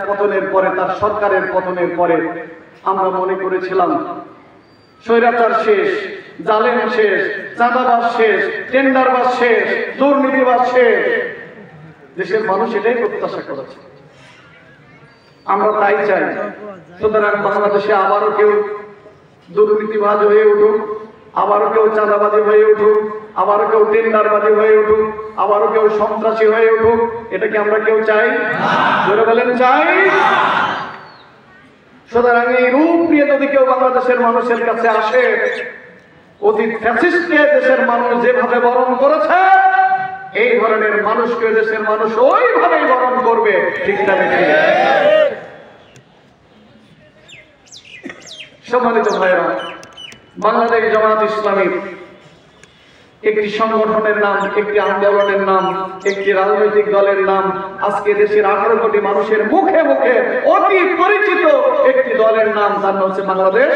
পতনের পরে, তার সরকারের পতনের পরে আমরা মনে করেছিলাম স্বৈরাচার শেষ, জালেম শেষ, চাঁদাবাজ শেষ, টেন্ডারবাজ শেষ, দুর্নীতিবাজ শেষ। দেশের মানুষ এটাই প্রত্যাশা করেছে, আমরা তাই চাই। সুতরাং বাংলাদেশে আবারও কেউ দুর্নীতিবাজ হয়ে উঠুক, আবারও কেউ চাঁদাবাজি হয়ে উঠুক, আবারও কেউ টেন্ডারবাজি হয়ে উঠুক, আবারও কেউ সন্ত্রাসী হয়ে উঠুক, এটা কি আমরা কেউ চাই? জোরে বলেন চাই। সুতরাং এই রূপ নিয়ে যদি কেউ বাংলাদেশের মানুষের কাছে আসে, অতীত ফ্যাসিস্টকে দেশের মানুষ যেভাবে বরণ করেছে, এই ধরনের মানুষকে দেশের মানুষ ওইভাবেই বরণ করবে। ঠিক না? সম্মানিত ভাইরা, বাংলাদেশ জামাত ইসলামী একটি সংগঠনের নাম, একটি আন্দোলনের নাম, একটি রাজনৈতিক দলের নাম। আজকে দেশের 18 কোটি মানুষের মুখে মুখে অতি পরিচিত একটি দলের নাম, তার নাম হচ্ছে বাংলাদেশ।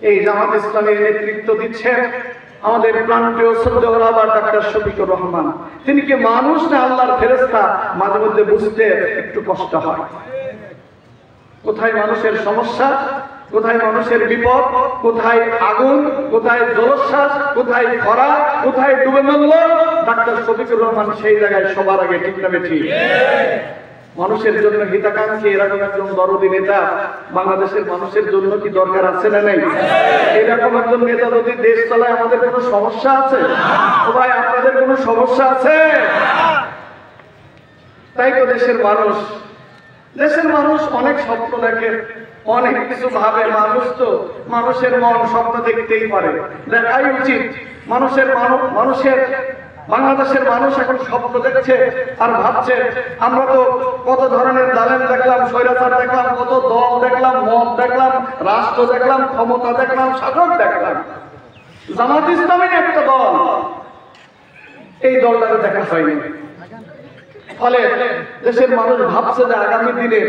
এই জামাত ইসলামের নেতৃত্ব দিচ্ছেন আমাদের প্রাণপ্রিয় শ্রদ্ধেয় রাহবার ডাক্তার শফিকুর রহমান। তিনি কি মানুষ না আল্লাহর ফেরেশতা? মাঝে মধ্যে বুঝতে একটু কষ্ট হয়। কোথায় মানুষের সমস্যা, কোথায় মানুষের বিপদ, কোথায় আগুন, কোথায় জলোচ্ছ্বাস, কোথায় খরা, কোথায় ডুবে মরল, ডাক্তার শফিকুর রহমান সেই জায়গায় সবার আগে। ঠিক না ঠিক? মানুষের জন্য হিতাকাঙ্ক্ষী এরকম একজন দরদি নেতা বাংলাদেশের মানুষের জন্য কি দরকার আছে না নাই? এরকম একজন নেতা যদি দেশ চালায়, আমাদের কোনো সমস্যা আছে? ও ভাই, আপনাদের কোনো সমস্যা আছে? তাই তো দেশের মানুষ অনেক স্বপ্ন দেখে, অনেক কিছু ভাবে। মানুষ তো, মানুষের মন স্বপ্ন দেখতেই পারে, দেখাই উচিত। বাংলাদেশের মানুষ এখন স্বপ্ন দেখছে আর ভাবছে, আমরা তো কত ধরনের জালেম দেখলাম, স্বৈরাচার দেখলাম, কত দল দেখলাম, মত দেখলাম, রাষ্ট্র দেখলাম, ক্ষমতা দেখলাম, শাসক দেখলাম। জামাত ইসলামী একটা দল, এই দলটাকে দেখা হয়নি। ফলে দেশের মানুষ ভাবছে যে আগামী দিনে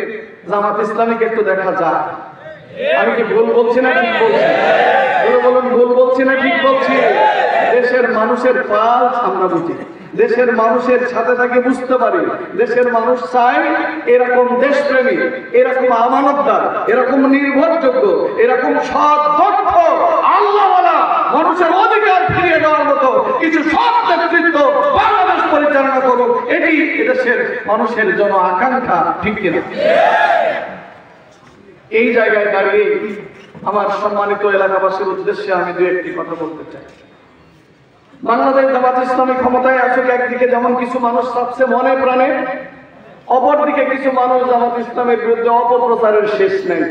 জামাত ইসলামীকে একটু দেখা যায়। আমি কি ভুল বলছি না ঠিক বলছি? বলুন, ভুল বলছি না ঠিক বলছি? দেশের মানুষের পালস আমরা বুঝি, দেশের মানুষের সাথে থাকে বুঝতে পারি। দেশের মানুষ চায় এরকম দেশপ্রেমী, এরকম আমানতদার, এরকম নির্ভরযোগ্য, এরকম সৎ, দক্ষ, আল্লাহওয়ালা, মানুষের অধিকার ফিরিয়ে দেওয়ার মতো কিছু সৎ নেতৃত্ব বাংলাদেশ পরিচালনা করুক। এটি এদেশের মানুষের জন আকাঙ্ক্ষা। ঠিক কিনা? এই জায়গায় দাঁড়িয়ে আমার সম্মানিত এলাকাবাসীর উদ্দেশ্যে আমি দু একটি কথা বলতে চাই। বাংলাদেশ জামাত ইসলামী ক্ষমতায় আসলে একদিকে যেমন কিছু মানুষ চাচ্ছে মনে প্রাণে, অপরদিকে কিছু মানুষ জামাত ইসলামের বিরুদ্ধে অপপ্রচারের শেষ নেই।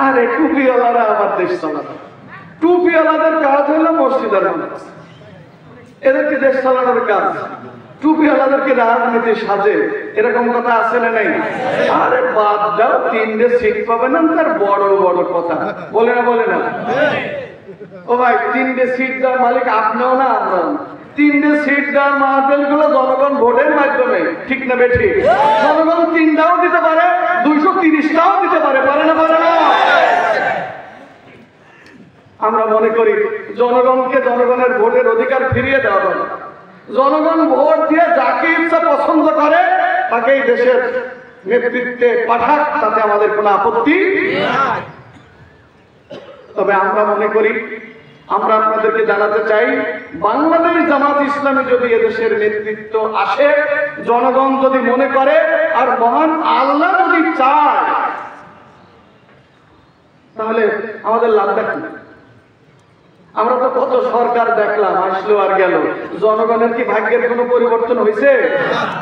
আরে টুপিওয়ালারা আমার দেশ চালাবে, টুপিওয়ালাদের কাজ হলো মসজিদের নামাজ, এদেরকে দেশ চালানোর কাজ। টুপিওয়ালাদেরকে রাজনীতি সাজে, এরকম কথা আছে না নাই? আরে বাদ দাও, 3টে সিট পাবে না, তার বড় বড় কথা বলে না? ও ভাই, 3টে সিট দেওয়ার মালিক আপনিও না, আমরা। 3টে সিট দেওয়ার মাহফিল গুলো জনগণ ভোটের মাধ্যমে। ঠিক না বেঠি? জনগণ 3টাও দিতে পারে, 230টাও দিতে পারে, পারে না? আমরা মনে করি জনগণকে জনগণের ভোটের অধিকার ফিরিয়ে দেওয়া হবে। জনগণ ভোট দিয়ে যাকে ইচ্ছা পছন্দ করে তাকেই দেশের নেতৃত্বে পাঠাক, তাতে আমাদের কোনো আপত্তি। তবে আমরা মনে করি, আমরা আপনাদেরকে জানাতে চাই, বাংলাদেশ জামাত ইসলামী যদি এদেশের নেতৃত্ব আসে, জনগণ যদি মনে করে আর মহান আল্লাহ যদি চায়, তাহলে আমাদের লাভটা কি? আমরা তো কত সরকার দেখলাম, আসলো আর গেল। জনগণের কি ভাগ্যের কোনো পরিবর্তন হয়েছে?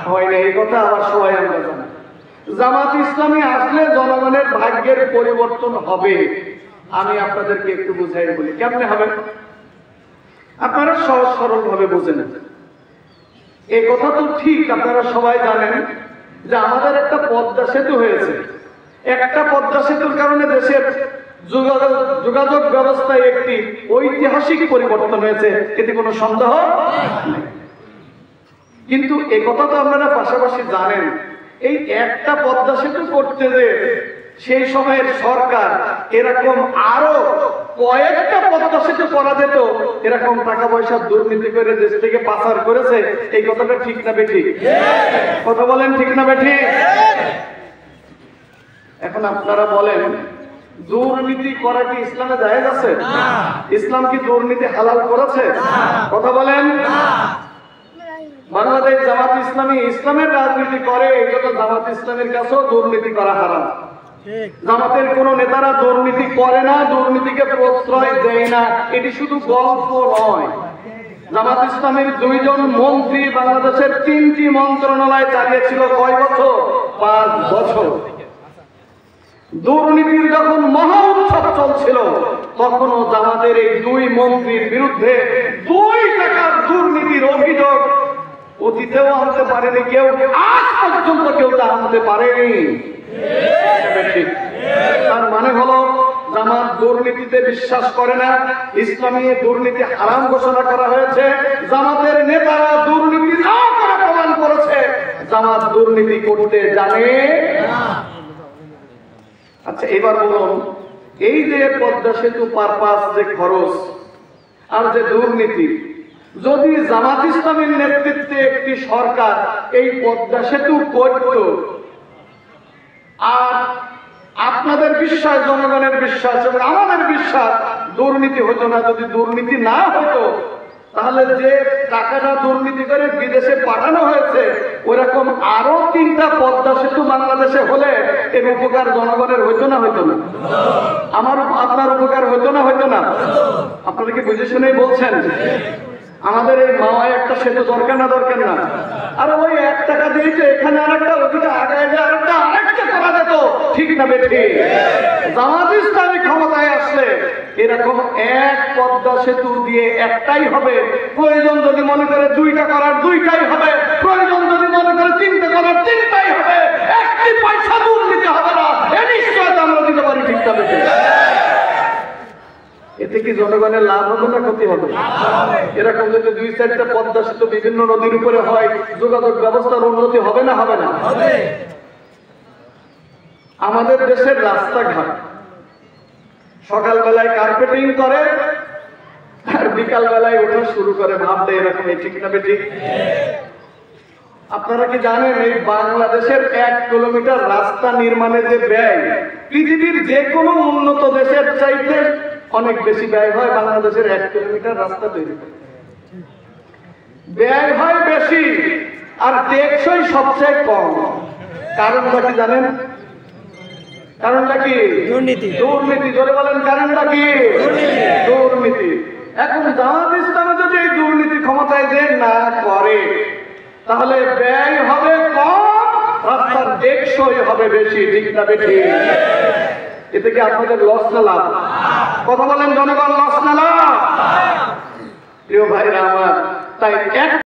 হয় না। এই কথা আবার সবাই আমরা জানি। জামাত ইসলামী আসলে জনগণের ভাগ্যের পরিবর্তন হবে। আমি আপনাদেরকে একটু বুঝাই বলি, কেমনে হবে আপনারা সহজ সরল ভাবে বুঝে নেন। এই কথা তো ঠিক, আপনারা সবাই জানেন যে আমাদের একটা পদ্মা সেতু হয়েছে। একটা পদ্মা সেতুর কারণে দেশের যোগাযোগ ব্যবস্থায় একটি ঐতিহাসিক পরিবর্তন হয়েছে, এতে কোনো সন্দেহ নেই। কিন্তু এই কথা তো আপনারা পাশাপাশি জানেন, এই একটা পদ্মা সেতু করতে যে সেই সময়ের সরকার এরকম আরো কয়েকটা পদ্মা সেতু করা যেত, এরকম টাকা পয়সা দুর্নীতি করে দেশ থেকে পাচার করেছে। এই কথাটা ঠিক না বেঠিক? কথা বলেন, ঠিক না বেঠিক? এখন আপনারা বলেন, দুর্নীতি করা কি ইসলামে জায়েজ আছে? ইসলাম কি দুর্নীতি হালাল করেছে? কথা বলেন। বাংলাদেশ জামাত ইসলামী ইসলামের রাজনীতি করে, এই জন্য জামাত ইসলামের কাছেও দুর্নীতি করা হারাম। জামাতের কোন নেতারা দুর্নীতি করে না, দুর্নীতিকে প্রশ্রয় দেয় না। এটি শুধু গল্প নয়। জামাত ইসলামের 2 জন মন্ত্রী বাংলাদেশের 3টি মন্ত্রণালয় চালিয়েছিল কয় বছর? 5 বছর। দুর্নীতির যখন মহা উৎসব চলছিল, তখনও জামাতের এই 2 মন্ত্রীর বিরুদ্ধে 2 টাকার দুর্নীতির অভিযোগ অতীতেও আনতে পারেনি কেউ, আজ পর্যন্ত কেউ তা আনতে পারেনি। তার মানে হলো জামাত দুর্নীতিতে বিশ্বাস করে না, ইসলামী দুর্নীতি হারাম ঘোষণা করা হয়েছে। জামাতের নেতারা দুর্নীতি না করে প্রমাণ করেছে জামাত দুর্নীতি করতে জানে না। আচ্ছা, এবার বলুন, এই যে পদ্মা সেতু পারপাস যে খরচ আর যে দুর্নীতি, যদি জামাত ইসলামের নেতৃত্বে একটি সরকার এই পদ্মা সেতু করত, আর আপনাদের বিশ্বাস, জনগণের বিশ্বাস এবং আমাদের বিশ্বাস দুর্নীতি হতো না, যদি দুর্নীতি না হতো, তাহলে যে টাকাটা দুর্নীতি করে বিদেশে পাঠানো হয়েছে, ওরকম আরো 3টা পদ্মা সেতু বাংলাদেশে হলে এর উপকার জনগণের হইতো না? হইতো না? আমার আপনার উপকার হইতো না? হইতো না? আপনারা কি বুঝে শুনেই বলছেন? আমাদের এই মাওয়ায় একটা সেতু দরকার না? দরকার না? আর ওই 1 টাকা দিয়েছে, এখানে আরেকটা, ওদিকে আগায় যায় আরেকটা করা যেত, ঠিক না বেঠি? জামাত ইসলামী ক্ষমতায় আসলে এরকম 1 পদ্মা সেতু দিয়ে একটাই হবে, প্রয়োজন যদি মনে করে 2টা করার 2টাই হবে, প্রয়োজন যদি মনে করে 3টে করার 3টাই হবে, 1টি পয়সা দুর্নীতি হবে না, এ নিশ্চয়তা আমরা দিতে পারি, ঠিক না বেঠি? এতে কি জনগণের লাভ হবে না ক্ষতি হবে? এরকম যদি 2-4টা পদ্মা সেতু বিভিন্ন নদীর উপরে হয়, যোগাযোগ ব্যবস্থার উন্নতি হবে না? হবে না? আমাদের দেশের রাস্তাঘাট সকালবেলায় কার্পেটিং করে আর বিকাল বেলায় ওঠা শুরু করে, ভাবতে এরকম, ঠিক না বেঠিক? আপনারা কি জানেন, এই বাংলাদেশের 1 কিলোমিটার রাস্তা নির্মাণে যে ব্যয়, পৃথিবীর যে কোনো উন্নত দেশের চাইতে অনেক বেশি ব্যয় হয় বাংলাদেশের 1 কিলোমিটার রাস্তা তৈরি করতে। ব্যয় হয় বেশি আর টেকসই সবচেয়ে কম। কারণটা কি জানেন? কারণটা কি? দুর্নীতি। দুর্নীতি। জোরে বলেন, কারণটা কি? দুর্নীতি। এখন জামাত ইসলামে যদি এই দুর্নীতি ক্ষমতায় যে না করে, তাহলে ব্যয় হবে কম, রাস্তার টেকসই হবে বেশি, ঠিক না বেশি? এতে কি আপনাদের লস না লাভ? কথা বলেন জনগণ, লস না লাভ? প্রিয় ভাইরা আমার, তাই